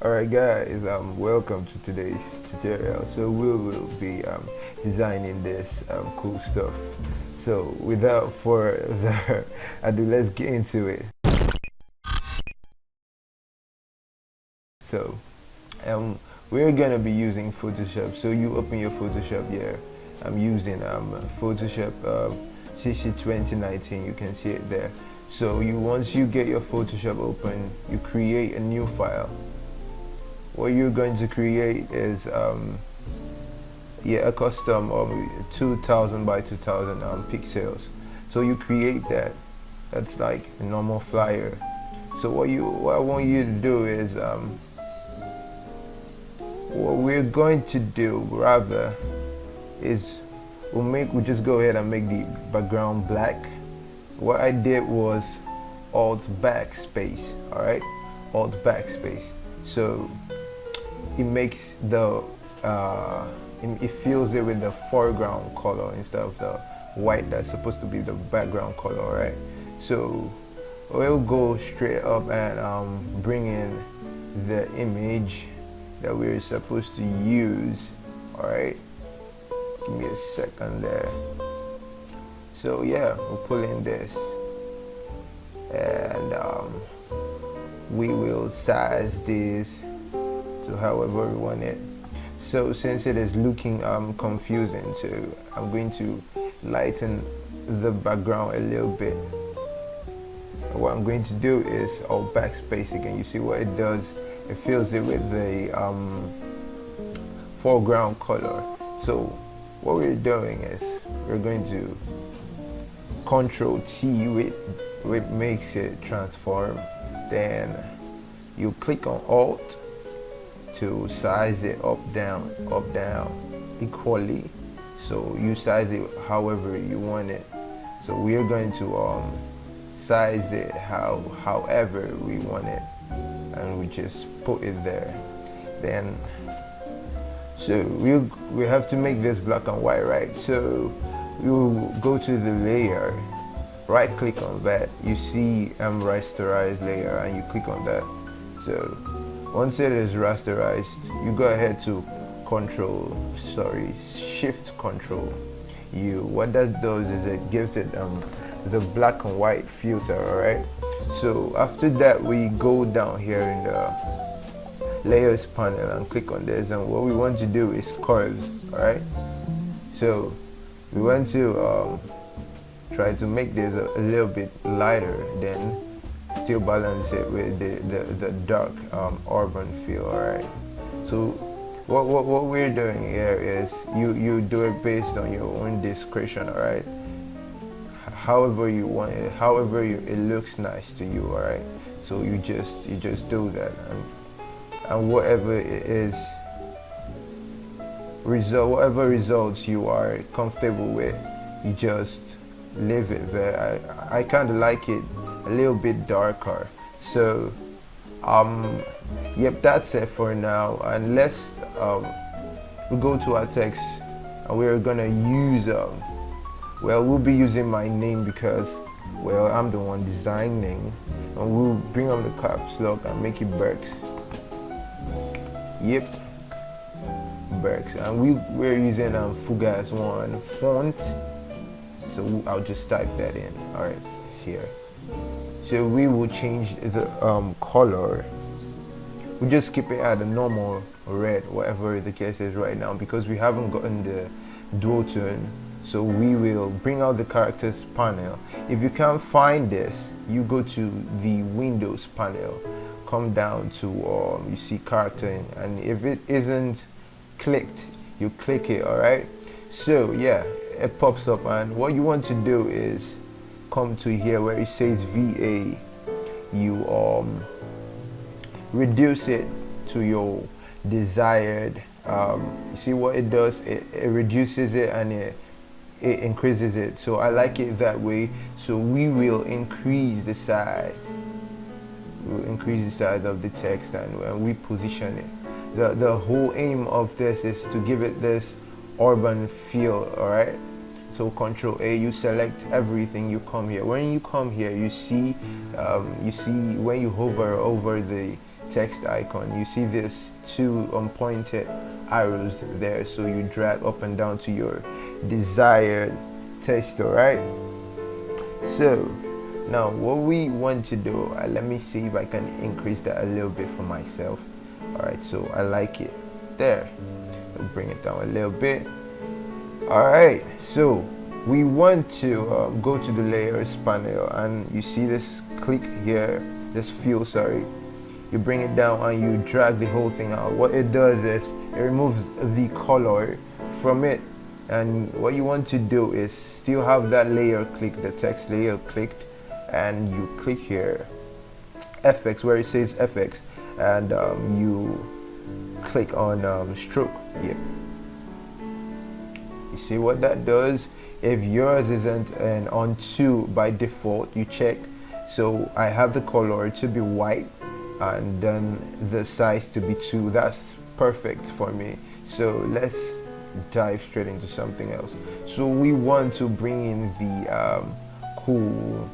Alright guys, welcome to today's tutorial. So we will be designing this cool stuff. So without further ado, let's get into it. So we're gonna be using Photoshop. So you open your Photoshop here. I'm using Photoshop CC 2019. You can see it there. So once you get your Photoshop open, you create a new file. What you're going to create is a custom of 2000 by 2000 pixels. So you create that. That's like a normal flyer. So what I want you to do is what we're going to do rather is we'll just go ahead and make the background black. What I did was Alt backspace. All right, Alt backspace. So it makes it fills it with the foreground color instead of the white that's supposed to be the background color, right? So we'll go straight up and bring in the image that we're supposed to use. All right, give me a second there. So yeah, we'll pull in this and we will size this to however we want it. So since it is looking confusing, so I'm going to lighten the background a little bit. What I'm going to do is Alt backspace again. You see what it does? It fills it with the foreground color. So what we're doing is we're going to Control T, which makes it transform. Then you click on Alt to size it up down equally. So you size it however you want it. So we are going to size it however we want it, and we just put it there. Then so we have to make this black and white, right? So you go to the layer, right click on that, you see rasterized layer, and you click on that. So once it is rasterized, you go ahead to Shift Control U. What that does is it gives it the black and white filter. All right, so after that we go down here in the layers panel and click on this, and what we want to do is curves. All right, so we want to try to make this a little bit lighter, then still balance it with the dark urban feel. All right, so what we're doing here is you do it based on your own discretion. All right, however you want it, it looks nice to you. All right, so you just do that, and whatever it is, whatever results you are comfortable with, you just leave it there. I kind of like it a little bit darker. So yep, that's it for now, and let's we go to our text, and we're gonna use we'll be using my name because I'm the one designing, and we'll bring on the caps lock and make it Berks. Yep, Berks, and we're using Fugas 1 font. So I'll just type that in. All right, here. So we will change the color. We just keep it at a normal red, whatever the case is right now, because we haven't gotten the dual tone. So we will bring out the characters panel. If you can't find this, you go to the Windows panel, come down to you see character, and if it isn't clicked, you click it. All right, so yeah, it pops up, and what you want to do is come to here where it says VA. You reduce it to your desired. You see what it does? It reduces it and it increases it. So I like it that way. So we will increase the size. We'll increase the size of the text, and when we position it, the whole aim of this is to give it this urban feel. All right, so Control A, you select everything, you come here. When you come here, you see when you hover over the text icon, you see this two pointed arrows there, so you drag up and down to your desired text. All right, so now what we want to do, let me see if I can increase that a little bit for myself. All right, so I like it there. I'll bring it down a little bit. All right, so we want to go to the layers panel, and you see this click here, this fill, sorry, you bring it down and you drag the whole thing out. What it does is it removes the color from it, and what you want to do is still have that layer click, the text layer clicked, and you click here FX where it says FX, and you click on stroke. Yep. You see what that does? If yours isn't an on 2 by default, you check. So I have the color to be white and then the size to be 2. That's perfect for me. So let's dive straight into something else. So we want to bring in the cool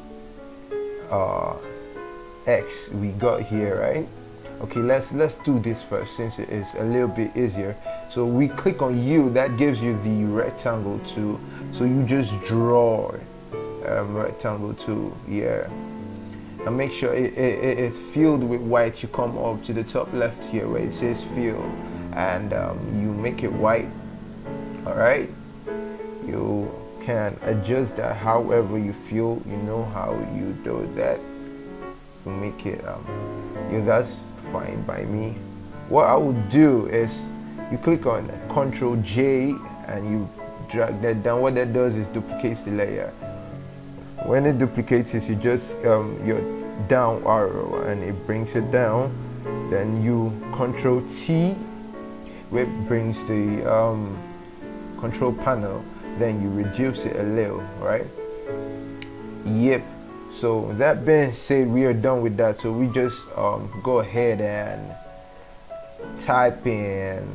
X we got here, right? Okay, let's do this first since it is a little bit easier. So we click on U, that gives you the rectangle tool. So you just draw rectangle tool, yeah, and make sure it is filled with white. You come up to the top left here where it says fill, and you make it white. All right, you can adjust that however you feel. You know how you do that. You make it yeah, that's fine by me. What I would do is you click on Ctrl J and you drag that down. What that does is duplicates the layer. When it duplicates it, you just your down arrow and it brings it down. Then you Ctrl T, which brings the control panel. Then you reduce it a little, right? Yep. So that being said, we are done with that. So we just go ahead and type in,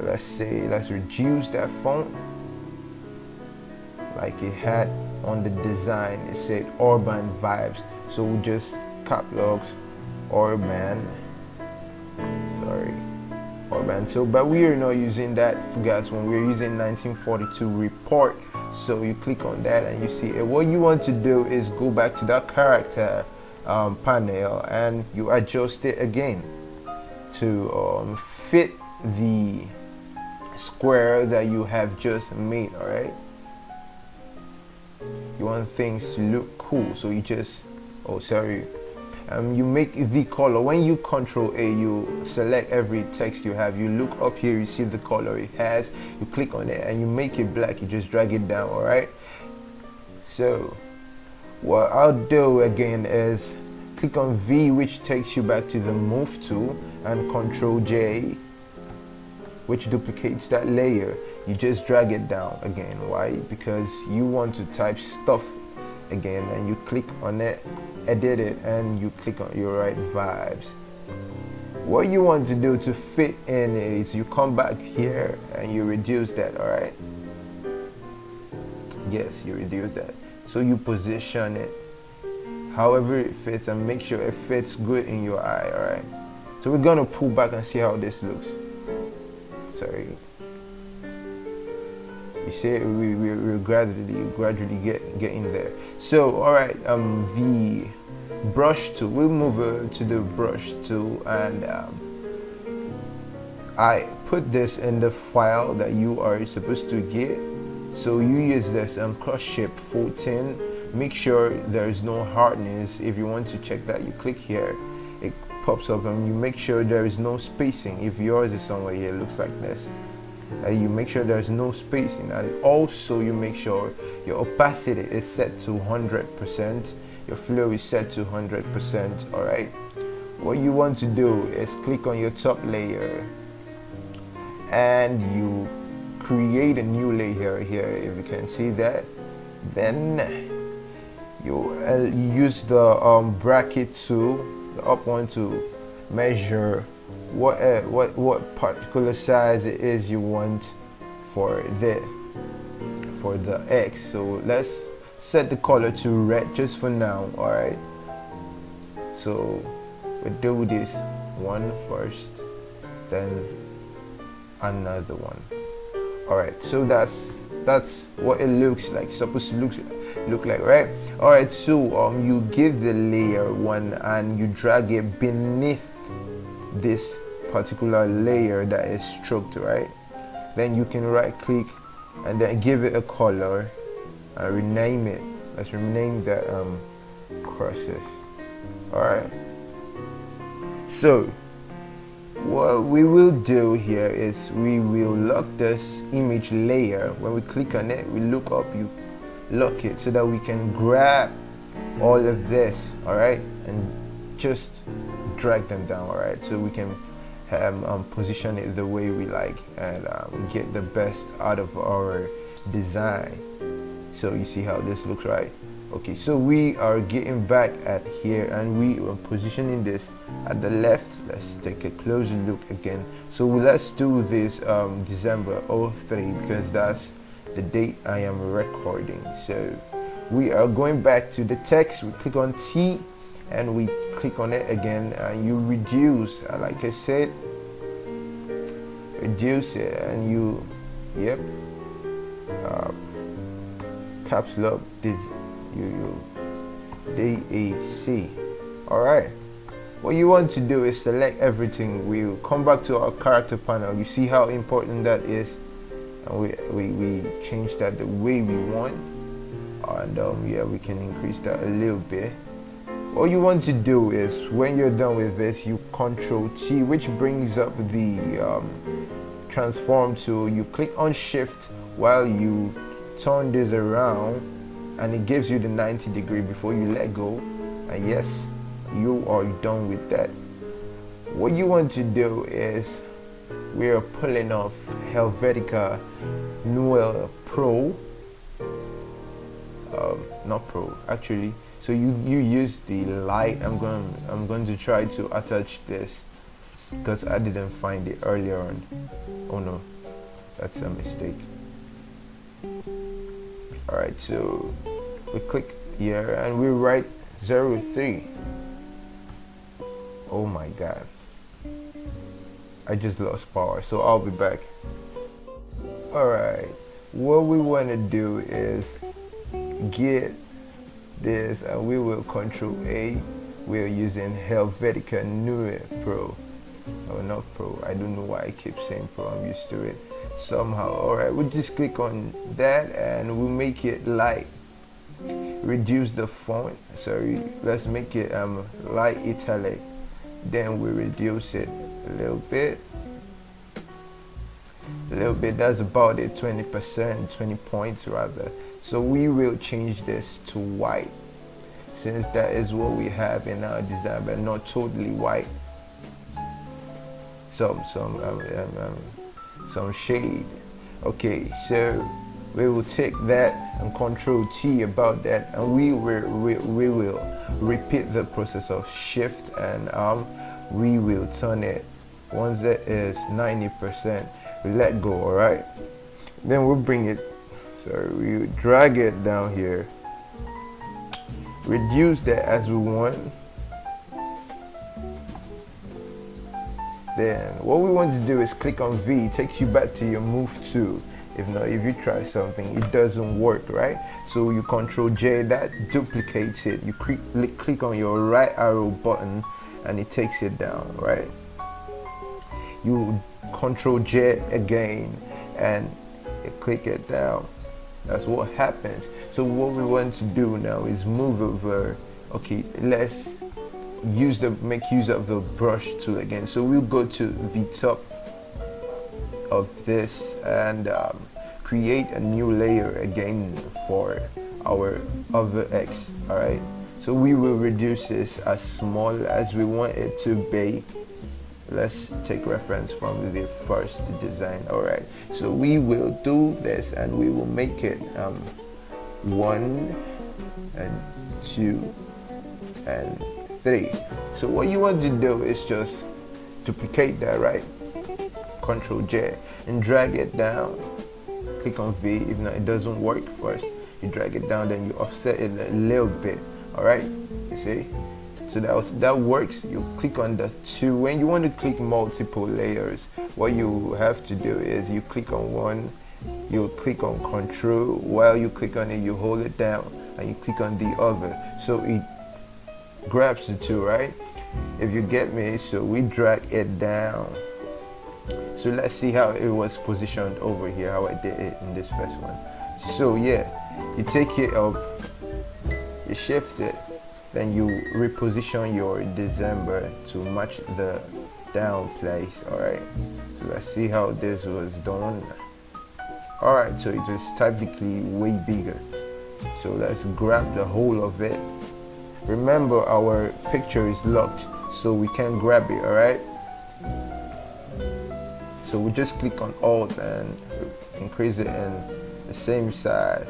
let's reduce that font like it had on the design. It said urban vibes, so we just cap locks urban, so but we are not using that Fugazi one. We're using 1942 report. So you click on that and you see it. What you want to do is go back to that character panel and you adjust it again to fit the square that you have just made. All right, you want things to look cool, so you just you make the color. When you Ctrl A, you select every text you have. You look up here, you see the color it has. You click on it and you make it black. You just drag it down. All right. So what I'll do again is click on V, which takes you back to the move tool, and Ctrl J, which duplicates that layer. You just drag it down again. Why? Because you want to type stuff again, and you click on it, edit it, and you click on your right vibes. What you want to do to fit in is you come back here and you reduce that. All right, yes, you reduce that, so you position it however it fits and make sure it fits good in your eye. All right, so we're gonna pull back and see how this looks. Sorry, you see we're gradually getting there. So all right, the brush tool, we'll move to the brush tool, and I put this in the file that you are supposed to get. So you use this cross shape 14. Make sure there is no hardness. If you want to check that, you click here, it pops up, and you make sure there is no spacing. If yours is somewhere here, it looks like this. You make sure there's no spacing, and also you make sure your opacity is set to 100%, your flow is set to 100%. all right, what you want to do is click on your top layer and you create a new layer here, if you can see that. Then you use the bracket tool, the up one, to measure what particular size it is you want for the X. So let's set the color to red just for now. All right, so we do this one first, then another one. All right, so that's what it looks like, supposed to look like, right? All right, so you give the layer one and you drag it beneath this particular layer that is stroked, right? Then you can right click and then give it a color and rename it. Let's rename that process. All right, so what we will do here is we will lock this image layer. When we click on it, we look up, you lock it so that we can grab all of this, all right, and just drag them down, all right, so we can position it the way we like and get the best out of our design. So you see how this looks, right? Okay, so we are getting back at here and we are positioning this at the left. Let's take a closer look again. So let's do this December 03 because that's the date I am recording. So we are going back to the text. We click on T and we click on it again and you reduce, like I said, reduce it and you, yep, caps lock this, you DAC. All right, what you want to do is select everything. We'll come back to our character panel. You see how important that is, and we change that the way we want, and yeah, we can increase that a little bit. What you want to do is when you're done with this, you Control T, which brings up the transform tool. You click on Shift while you turn this around and it gives you the 90-degree before you let go, and yes, you are done with that. What you want to do is we are pulling off Helvetica Neue Pro, not Pro actually. So you use the light. I'm going to try to attach this because I didn't find it earlier on. Oh no, that's a mistake. All right, so we click here and we write 03. Oh my god, I just lost power, so I'll be back. All right, what we want to do is get this and we will Control A. We're using Helvetica Neue Pro. Oh, not Pro, I don't know why I keep saying Pro, I'm used to it somehow. All right, we'll just click on that and we'll make it light. Reduce the font, sorry, let's make it light italic. Then we reduce it a little bit, that's about it, 20%, 20 points rather. So we will change this to white since that is what we have in our design, but not totally white. Some shade. Okay, so we will take that and Control T about that, and we will repeat the process of Shift and we will turn it once that is 90%. We let go. All right, then we'll bring it. So we drag it down here, reduce that as we want. Then what we want to do is click on V. It takes you back to your move tool. If not, if you try something, it doesn't work, right? So you Control J, that duplicates it. You click on your right arrow button and it takes it down, right? You Control J again and you click it down. That's what happens. So what we want to do now is move over. Okay, let's make use of the brush tool again. So we'll go to the top of this and create a new layer again for our other X. All right, so we will reduce this as small as we want it to be. Let's take reference from the first design. All right, so we will do this and we will make it 1 and 2 and 3. So what you want to do is just duplicate that, right? Control J and drag it down. Click on V. If not, it doesn't work. First you drag it down, then you offset it a little bit. All right, you see, So that works. You click on the 2. When you want to click multiple layers, what you have to do is you click on one, you click on control. While you click on it, you hold it down and you click on the other, so it grabs the 2, right? If you get me. So we drag it down. So let's see how it was positioned over here, how I did it in this first one. So yeah, you take it up, you shift it, then you reposition your December to match the down place. All right, so let's see how this was done. All right, so it was technically way bigger. So let's grab the whole of it. Remember, our picture is locked, so we can't grab it. All right, so we just click on Alt and increase it in the same size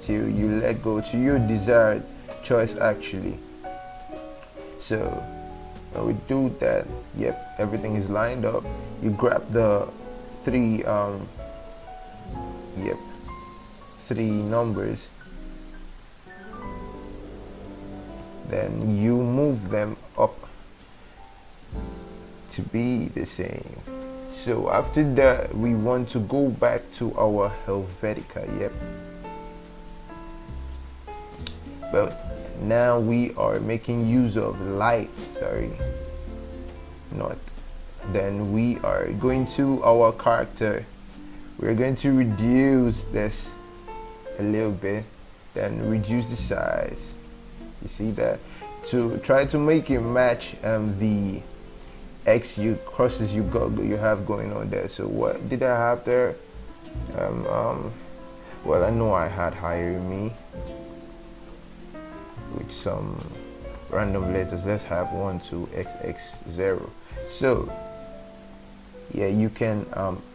till you let go to your desired choice actually. So when we do that, yep, everything is lined up. You grab the three numbers, then you move them up to be the same. So after that, we want to go back to our Helvetica. Yep, but now we are making use of light. Sorry, not. Then we are going to our character. We're going to reduce this a little bit, then reduce the size. You see that? To try to make it match the crosses you have going on there. So what did I have there? Well, I know I had hire me with some random letters. Let's have 1 2 xx0. So yeah, you can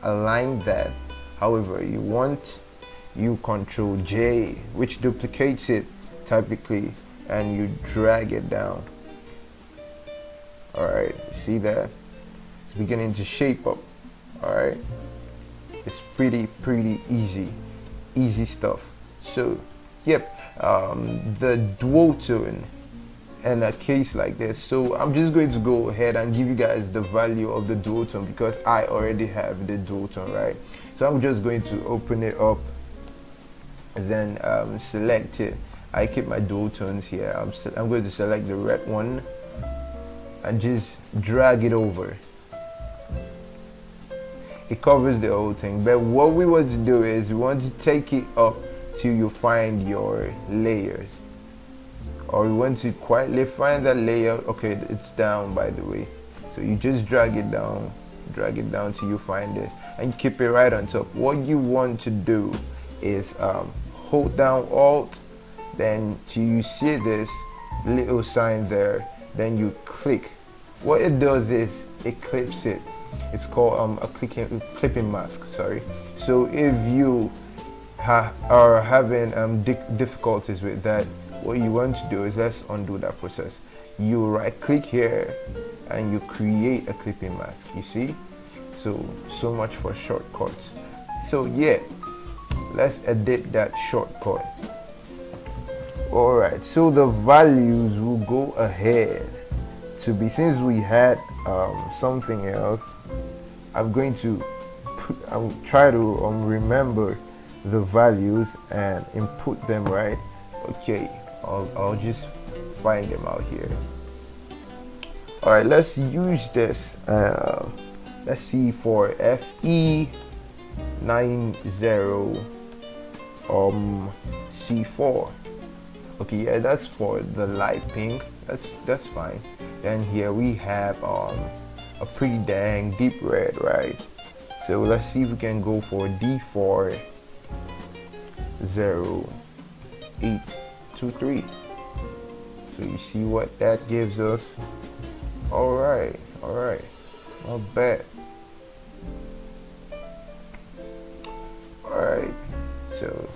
align that however you want. You control J, which duplicates it typically, and you drag it down. All right, see that? It's beginning to shape up. All right, it's pretty easy stuff. So yep, the dual tone in a case like this. So I'm just going to go ahead and give you guys the value of the dual tone because I already have the dual tone, right? So I'm just going to open it up and then select it. I keep my dual tones here. I'm going to select the red one and just drag it over. It covers the whole thing, but what we want to do is we want to take it up till you find your layers, or we want to quietly find that layer. Okay, it's down, by the way, so you just drag it down till you find this and keep it right on top. What you want to do is hold down Alt, then till you see this little sign there, then you click. What it does is it clips it. It's called a clipping mask, sorry. So if you are having difficulties with that, what you want to do is, let's undo that process. You right click here and you create a clipping mask. You see, so much for shortcuts. So yeah, let's edit that shortcut. All right, so the values will go ahead to be, since we had something else, I'm going to try to remember the values and input them right. Okay, I'll just find them out here. All right, let's use this. Let's see, for FE90 C4. Okay, yeah, that's for the light pink. That's fine. Then here we have a pretty dang deep red, right? So let's see if we can go for D40823. So you see what that gives us. All right, not bad. All right, so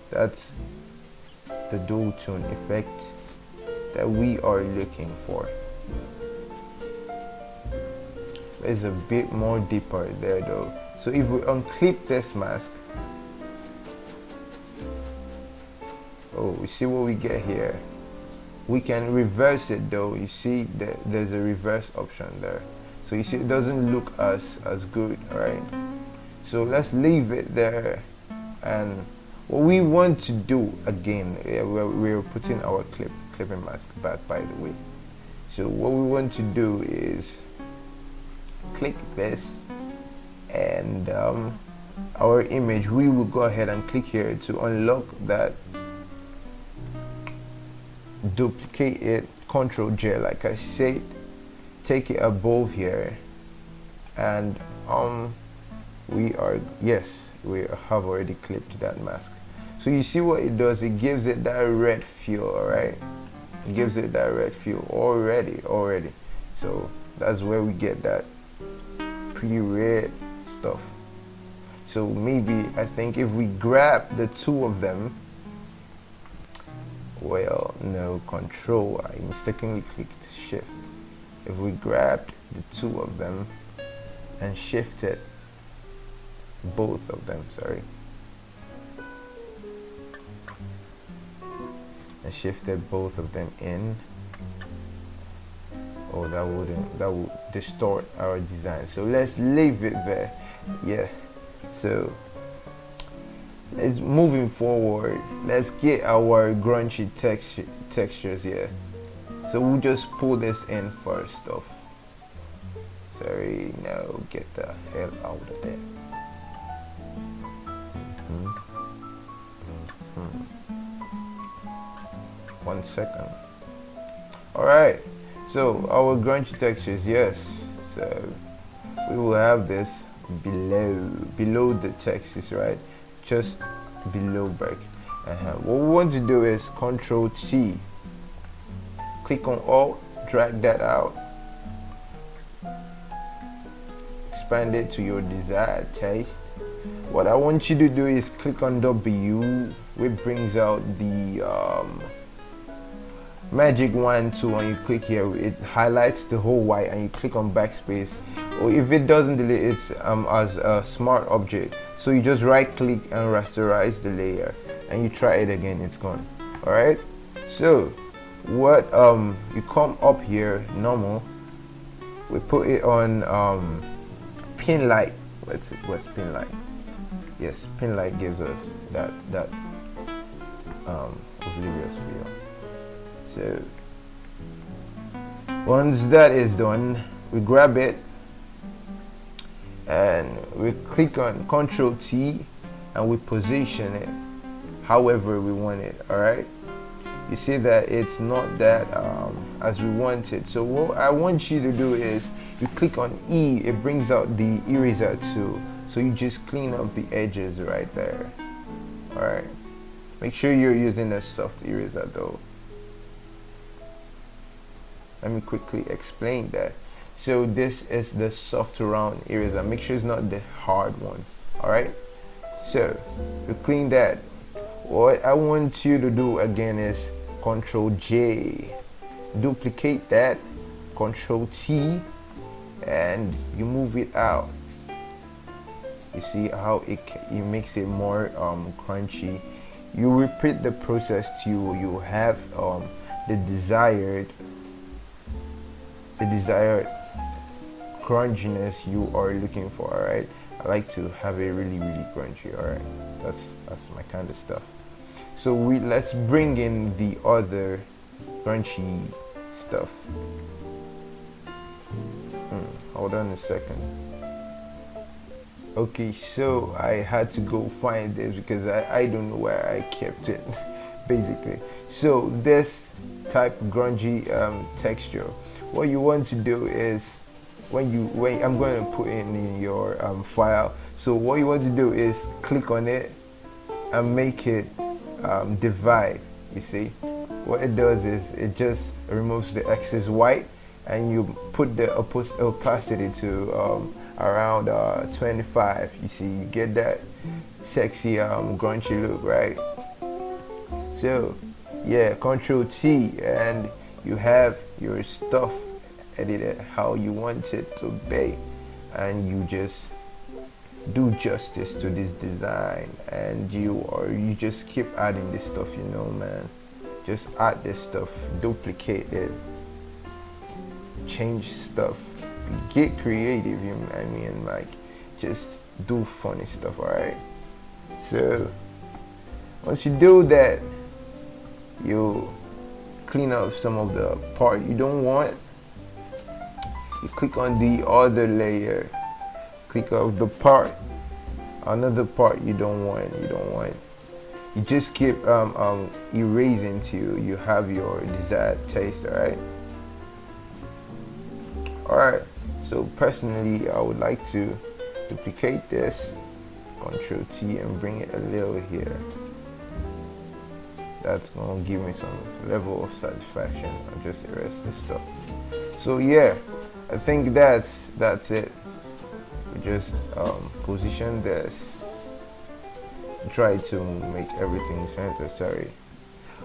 that's the dual tone effect that we are looking for. It's a bit more deeper there though. So if we unclip this mask, oh, we see what we get here. we can reverse it though. You see that there's a reverse option there, so you see it doesn't look as good, right? So let's leave it there. And what we want to do again, we're putting our clipping mask back, by the way. So what we want to do is click this, and our image, we will go ahead and click here to unlock that, duplicate it, Control J like I said, take it above here, and we have already clipped that mask. So you see what it does, it gives it that red feel, alright? It gives it that red feel already. So that's where we get that pretty red stuff. So maybe, I think if we grab the two of them, well, no, control, I mistakenly clicked shift. If we grabbed the two of them and shifted both of them, and shifted both of them in, oh, that would distort our design. So let's leave it there. Yeah, so let's moving forward, let's get our grungy textures here. So we'll just pull this in first off. Sorry, no, get the hell out of there. One second. Alright, so our grungy textures, yes. So we will have this below the textures, right? Just below break. What we want to do is Control T, click on Alt, drag that out, expand it to your desired taste. What I want you to do is click on W, which brings out the magic wand tool, and you click here, it highlights the whole white, and you click on backspace, or if it doesn't delete, it's as a smart object, so you just right click and rasterize the layer, and you try it again, it's gone. Alright, so what you come up here, normal, we put it on pin light. What's pin light? Yes, pin light gives us that oblivious feel. So once that is done, we grab it and we click on Control T, and we position it however we want it. Alright, you see that it's not that as we want it. So what I want you to do is you click on E, it brings out the eraser tool, so you just clean up the edges right there. Alright, make sure you're using a soft eraser though. Let me quickly explain that. So this is the soft round eraser, make sure it's not the hard one. Alright, so you clean that. What I want you to do again is Control J, duplicate that, Control T, and you move it out. You see how it makes it more crunchy. You repeat the process till you have the desired crunchiness you are looking for. Alright, I like to have it really crunchy. Alright, that's my kind of stuff. So let's bring in the other crunchy stuff. Hold on a second. Okay, so I had to go find this because I don't know where I kept it basically. So this type grungy texture, what you want to do is when I'm going to put it in your file, so what you want to do is click on it and make it divide. You see what it does is it just removes the excess white, and you put the opacity to around 25. You see, you get that sexy grungy look, right? So yeah, Control T, and you have your stuff edited how you want it to be, and you just do justice to this design, and you just keep adding this stuff, you know, man. just add this stuff, duplicate it, change stuff, get creative. I mean, like, just do funny stuff. All right, so once you do that, you clean up some of the part you don't want. You click on the other layer, click off the part, another part you don't want. You just keep erasing till you have your desired taste. All right, so personally I would like to duplicate this, Control T, and bring it a little here. That's gonna give me some level of satisfaction. I'll just erase this stuff. So yeah, I think that's it. We just position this, try to make everything center. Sorry,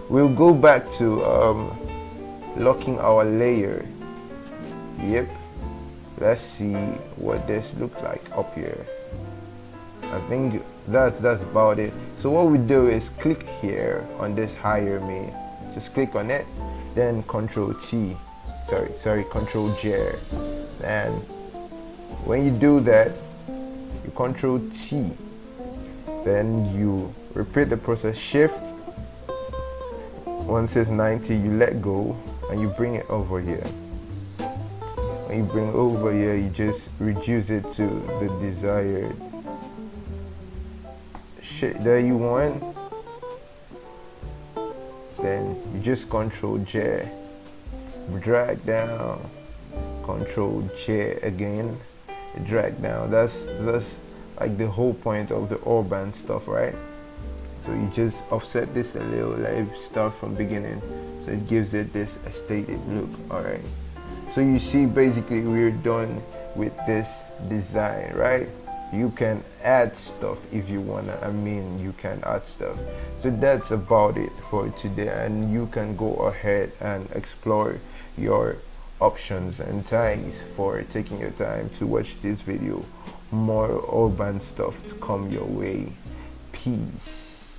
we'll go back to locking our layer. Yep, let's see what this looks like up here. I think that's about it. So what we do is click here on this hire me, just click on it, then Control T, Control J, and when you do that, you Control T, then you repeat the process, Shift. Once it's 90, you let go and you bring it over here. When you bring over here, you just reduce it to the desired shit that you want. Then you just Control J, drag down, Control J again, drag down. That's like the whole point of the urban stuff, right? So you just offset this a little, like start from beginning, so it gives it this aesthetic look. All right, so you see basically we're done with this design, right? You can add stuff if you wanna. You can add stuff. So that's about it for today, and you can go ahead and explore your options and tags for taking your time to watch this video. More urban stuff to come your way. Peace.